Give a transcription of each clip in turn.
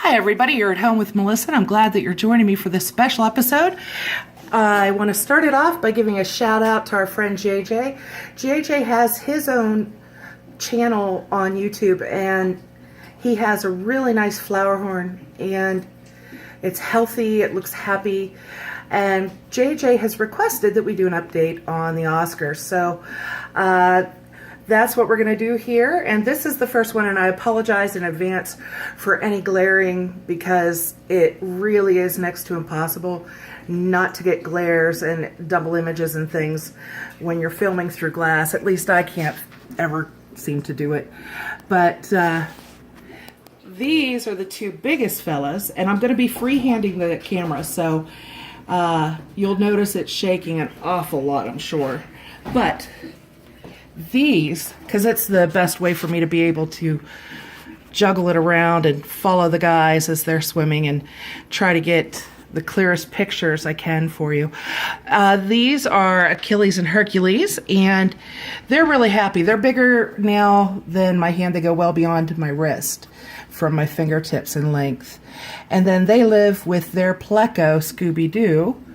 Hi, everybody. You're at home with Melissa, and I'm glad that you're joining me for this special episode. I want to start it off by giving a shout out to our friend JJ. JJ has his own channel on YouTube, and he has a really nice flower horn, and it's healthy, it looks happy, and JJ has requested that we do an update on the Oscars. So that's what we're going to do here, and this is the first one, and I apologize in advance for any glaring, because it really is next to impossible not to get glares and double images and things when you're filming through glass. At least I can't ever seem to do it. But these are the two biggest fellas, and I'm going to be freehanding the camera, so you'll notice it's shaking an awful lot, I'm sure. But these, because it's the best way for me to be able to juggle it around and follow the guys as they're swimming and try to get the clearest pictures I can for you. These are Achilles and Hercules, and they're really happy. They're bigger now than my hand. They go well beyond my wrist from my fingertips in length. And then they live with their Pleco, Scooby-Doo,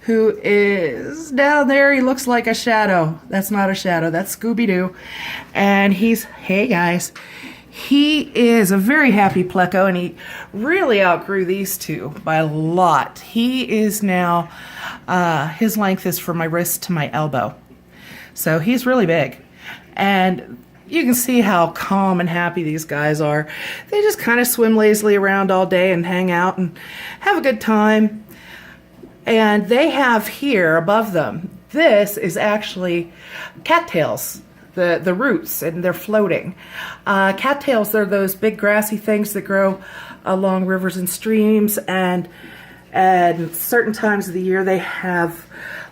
who is down there. He looks like a shadow. That's not a shadow, that's Scooby-Doo. And he's, hey guys, he is a very happy Pleco, and he really outgrew these two by a lot. He is now, his length is from my wrist to my elbow. So he's really big. And you can see how calm and happy these guys are. They just kind of swim lazily around all day and hang out and have a good time. And they have here above them, this is actually cattails, the roots, and they're floating. Cattails are those big grassy things that grow along rivers and streams, and at certain times of the year they have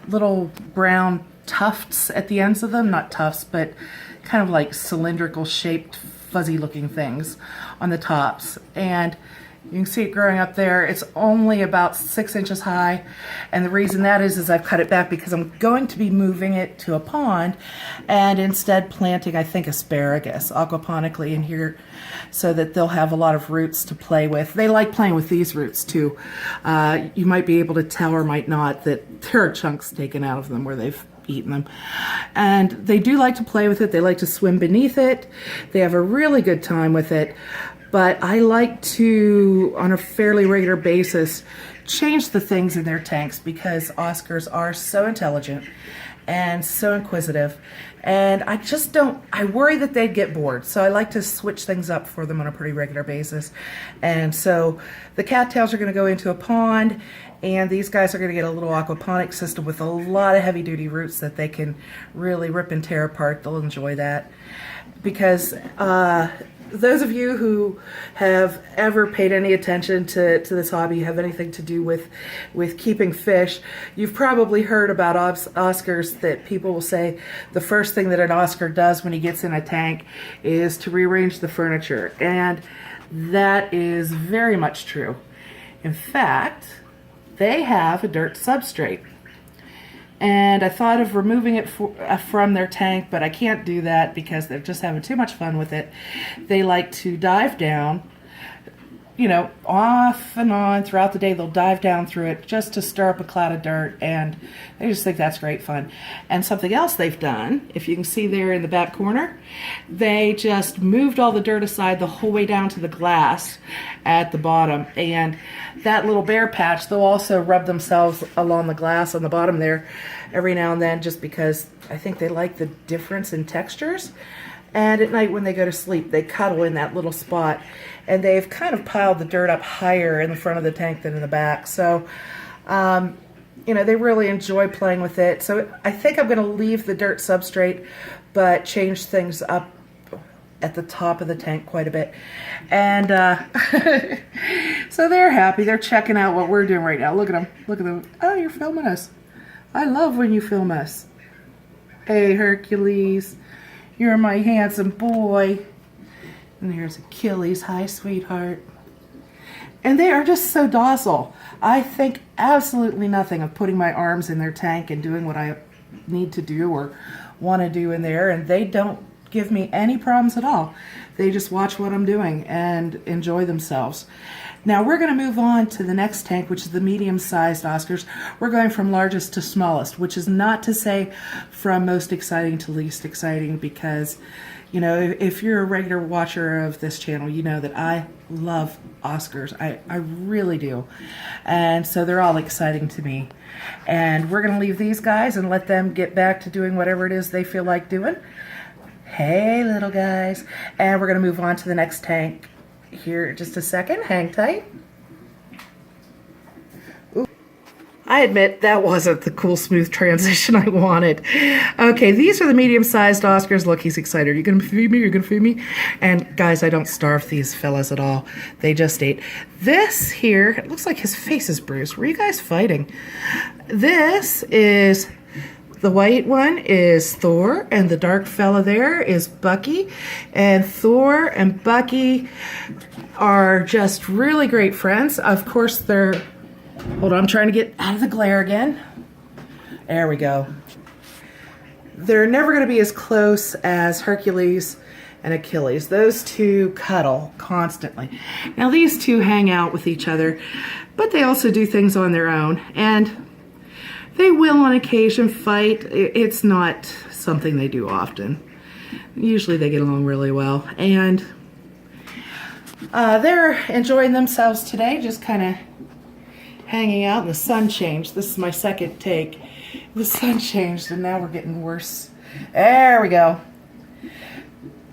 little brown tufts at the ends of them, not tufts, but kind of like cylindrical shaped fuzzy looking things on the tops. And you can see it growing up there. It's only about 6 inches high, and the reason that is I've cut it back because I'm going to be moving it to a pond and instead planting, I think, asparagus aquaponically in here so that they'll have a lot of roots to play with. They like playing with these roots too. You might be able to tell or might not that there are chunks taken out of them where they've eaten them. And they do like to play with it. They like to swim beneath it. They have a really good time with it. But I like to, on a fairly regular basis, change the things in their tanks because Oscars are so intelligent and so inquisitive. And I just don't, I worry that they'd get bored. So I like to switch things up for them on a pretty regular basis. And so the cattails are going to go into a pond, and these guys are going to get a little aquaponic system with a lot of heavy duty roots that they can really rip and tear apart. They'll enjoy that. Because those of you who have ever paid any attention to this hobby, have anything to do with keeping fish, you've probably heard about Oscars that people will say the first thing that an Oscar does when he gets in a tank is to rearrange the furniture. And that is very much true. In fact, they have a dirt substrate. And I thought of removing it from their tank, but I can't do that because they're just having too much fun with it. They like to dive down, you know, off and on throughout the day. They'll dive down through it just to stir up a cloud of dirt, and they just think that's great fun. And something else they've done, if you can see there in the back corner, they just moved all the dirt aside the whole way down to the glass at the bottom. And that little bare patch, they'll also rub themselves along the glass on the bottom there every now and then, just because I think they like the difference in textures. And at night when they go to sleep, they cuddle in that little spot. And they've kind of piled the dirt up higher in the front of the tank than in the back. So, you know, they really enjoy playing with it. So I think I'm going to leave the dirt substrate, but change things up at the top of the tank quite a bit. And so they're happy. They're checking out what we're doing right now. Look at them. Look at them. Oh, you're filming us. I love when you film us. Hey, Hercules. You're my handsome boy. And there's Achilles. Hi, sweetheart. And they are just so docile. I think absolutely nothing of putting my arms in their tank and doing what I need to do or want to do in there. And they don't give me any problems at all. they just watch what I'm doing and enjoy themselves. Now we're going to move on to the next tank, which is the medium-sized Oscars. We're going from largest to smallest, which is not to say from most exciting to least exciting, because, you know, if you're a regular watcher of this channel, you know that I love Oscars. I really do. And so they're all exciting to me. And we're going to leave these guys and let them get back to doing whatever it is they feel like doing. Hey, little guys. And we're going to move on to the next tank here in just a second. Hang tight. Ooh. I admit that wasn't the cool, smooth transition I wanted. Okay, these are the medium-sized Oscars. Look, he's excited. Are you going to feed me? You're going to feed me? And guys, I don't starve these fellas at all. They just ate. This here, it looks like his face is bruised. Were you guys fighting? This is... The white one is Thor, and the dark fella there is Bucky. And Thor and Bucky are just really great friends. Of course, they're... Hold on, I'm trying to get out of the glare again. There we go. They're never going to be as close as Hercules and Achilles. Those two cuddle constantly. Now, these two hang out with each other, but they also do things on their own. And they will on occasion fight. It's not something they do often. Usually they get along really well. And they're enjoying themselves today, just kind of hanging out. And the sun changed. This is my second take. The sun changed and now we're getting worse. There we go.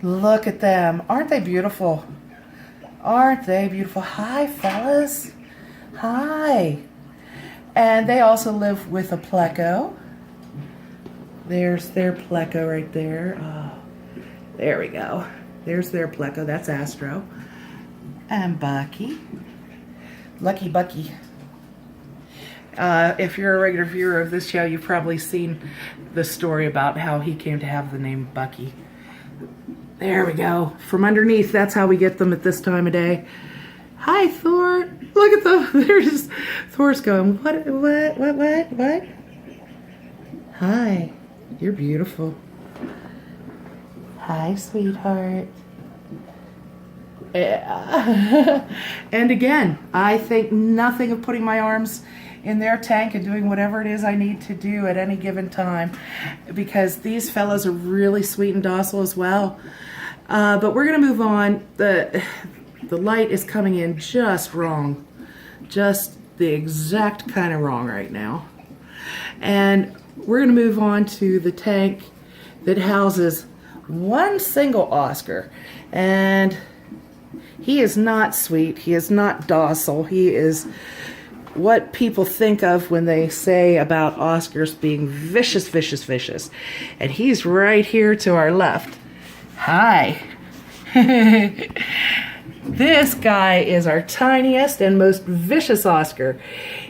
Look at them. Aren't they beautiful? Aren't they beautiful? Hi, fellas. Hi. And they also live with a pleco. There's their pleco right there. Oh, there we go. There's their pleco. That's Astro. And Bucky. Lucky Bucky. If you're a regular viewer of this show, you've probably seen the story about how he came to have the name Bucky. There we go. From underneath, that's how we get them at this time of day. Hi, Thor. Look at them. They're just... Thor's going, what? Hi. You're beautiful. Hi, sweetheart. Yeah. And again, I think nothing of putting my arms in their tank and doing whatever it is I need to do at any given time, because these fellows are really sweet and docile as well. But we're going to move on. The light is coming in just wrong. Just the exact kind of wrong right now. And we're going to move on to the tank that houses one single Oscar. And he is not sweet. He is not docile. He is what people think of when they say about Oscars being vicious, vicious, vicious. And he's right here to our left. Hi. This guy is our tiniest and most vicious Oscar.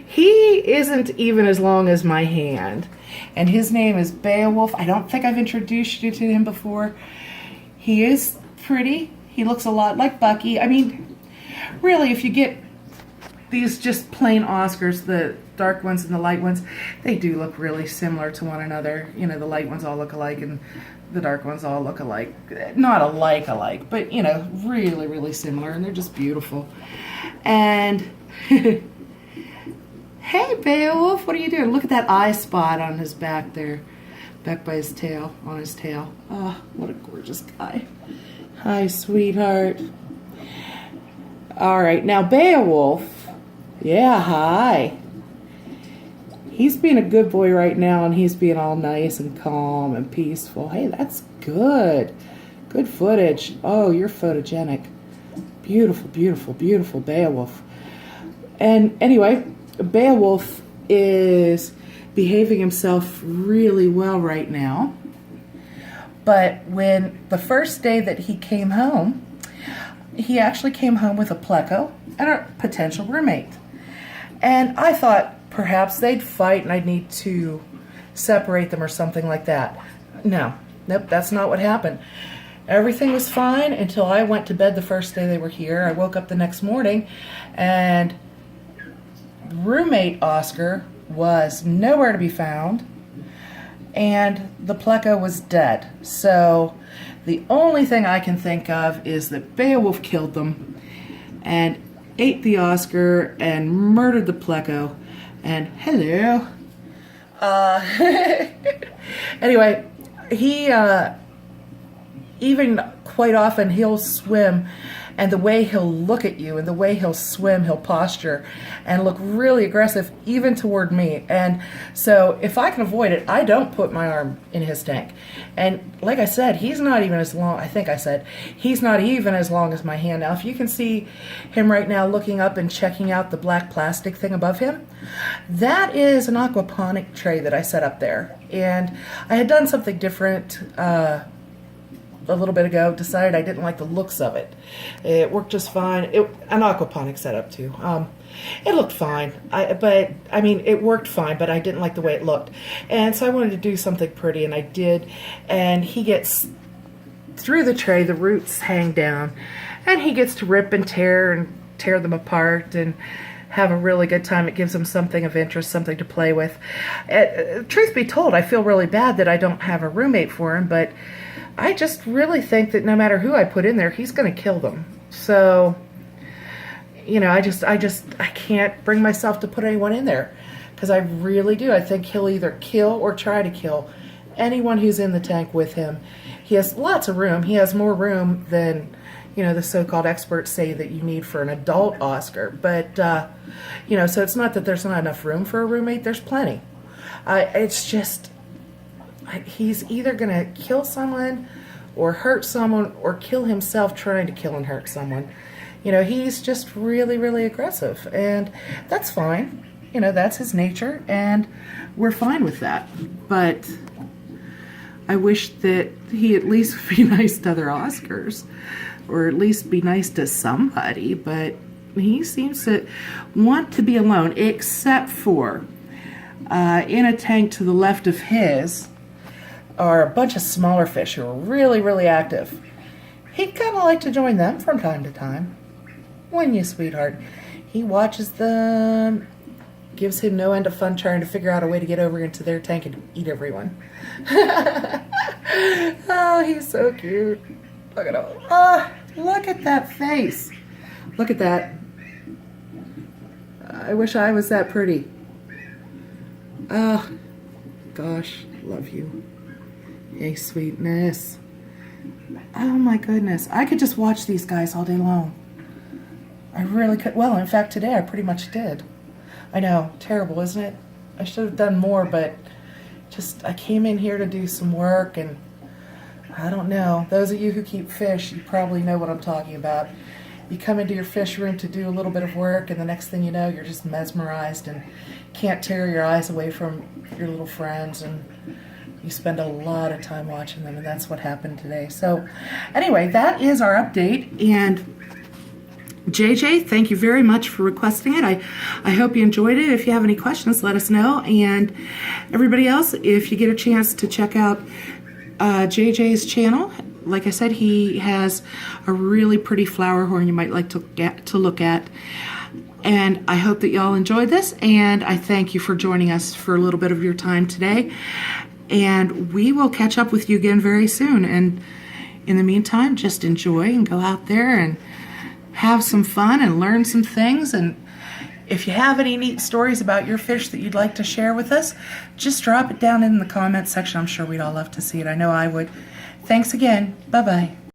He isn't even as long as my hand. And his name is Beowulf. I don't think I've introduced you to him before. He is pretty. He looks a lot like Bucky. I mean, really, if you get these just plain Oscars, the dark ones and the light ones, they do look really similar to one another. You know, the light ones all look alike and the dark ones all look alike. Not alike, but, you know, really, really similar. And they're just beautiful. And, hey, Beowulf, what are you doing? Look at that eye spot on his back there. Back by his tail, on his tail. Oh, what a gorgeous guy. Hi, sweetheart. All right, now Beowulf. Yeah, hi. He's being a good boy right now, and he's being all nice and calm and peaceful. Hey, that's good. Good footage. Oh, you're photogenic. Beautiful, beautiful, beautiful Beowulf. And anyway, Beowulf is behaving himself really well right now. But when the first day that he came home, he actually came home with a pleco and a potential roommate. And I thought perhaps they'd fight and I'd need to separate them or something like that. No, nope, that's not what happened. Everything was fine until I went to bed the first day they were here. I woke up the next morning and roommate Oscar was nowhere to be found, and the pleco was dead. So The only thing I can think of is that Beowulf killed them and ate the Oscar and murdered the Pleco. And hello. Anyway, he even quite often he'll swim, and the way he'll look at you and the way he'll swim, he'll posture and look really aggressive even toward me. And so if I can avoid it, I don't put my arm in his tank. And like I said, he's not even as long, I think I said, he's not even as long as my hand. Now, if you can see him right now looking up and checking out the black plastic thing above him, that is an aquaponic tray that I set up there. And I had done something different a little bit ago, decided I didn't like the looks of it. It worked just fine. An aquaponic setup too. It looked fine, it worked fine, but I didn't like the way it looked. And so I wanted to do something pretty, and I did. And he gets through the tray, the roots hang down, and he gets to rip and tear them apart and have a really good time. It gives him something of interest, something to play with. Truth be told, I feel really bad that I don't have a roommate for him, but I just really think that no matter who I put in there, he's going to kill them. So, you know, I can't bring myself to put anyone in there, because I really do. I think he'll either kill or try to kill anyone who's in the tank with him. He has lots of room. He has more room than, you know, the so-called experts say that you need for an adult Oscar. But, you know, so it's not that there's not enough room for a roommate. There's plenty. It's just, he's either going to kill someone or hurt someone or kill himself trying to kill and hurt someone. You know, he's just really, really aggressive. And that's fine. You know, that's his nature, and we're fine with that. But I wish that he at least would be nice to other Oscars, or at least be nice to somebody. But he seems to want to be alone, except for in a tank to the left of his are a bunch of smaller fish who are really, really active. He'd kind of like to join them from time to time. Wouldn't you, sweetheart? He watches them, gives him no end of fun trying to figure out a way to get over into their tank and eat everyone. Oh, he's so cute. Look at him. Oh, look at that face. Look at that. I wish I was that pretty. Oh, gosh, love you. Hey, sweetness. Oh my goodness. I could just watch these guys all day long. I really could. Well, in fact, today I pretty much did. I know, terrible, isn't it? I should have done more, but just, I came in here to do some work, and I don't know. Those of you who keep fish, you probably know what I'm talking about. You come into your fish room to do a little bit of work, and the next thing you know, you're just mesmerized and can't tear your eyes away from your little friends, and you spend a lot of time watching them, and that's what happened today. So anyway, that is our update, and JJ, thank you very much for requesting it. I hope you enjoyed it. If you have any questions, let us know. And everybody else, if you get a chance to check out JJ's channel, like I said, he has a really pretty flower horn you might like to look at. And I hope that y'all enjoyed this, and I thank you for joining us for a little bit of your time today. And we will catch up with you again very soon. And in the meantime, just enjoy and go out there and have some fun and learn some things. And if you have any neat stories about your fish that you'd like to share with us, just drop it down in the comments section. I'm sure we'd all love to see it. I know I would. Thanks again. Bye-bye.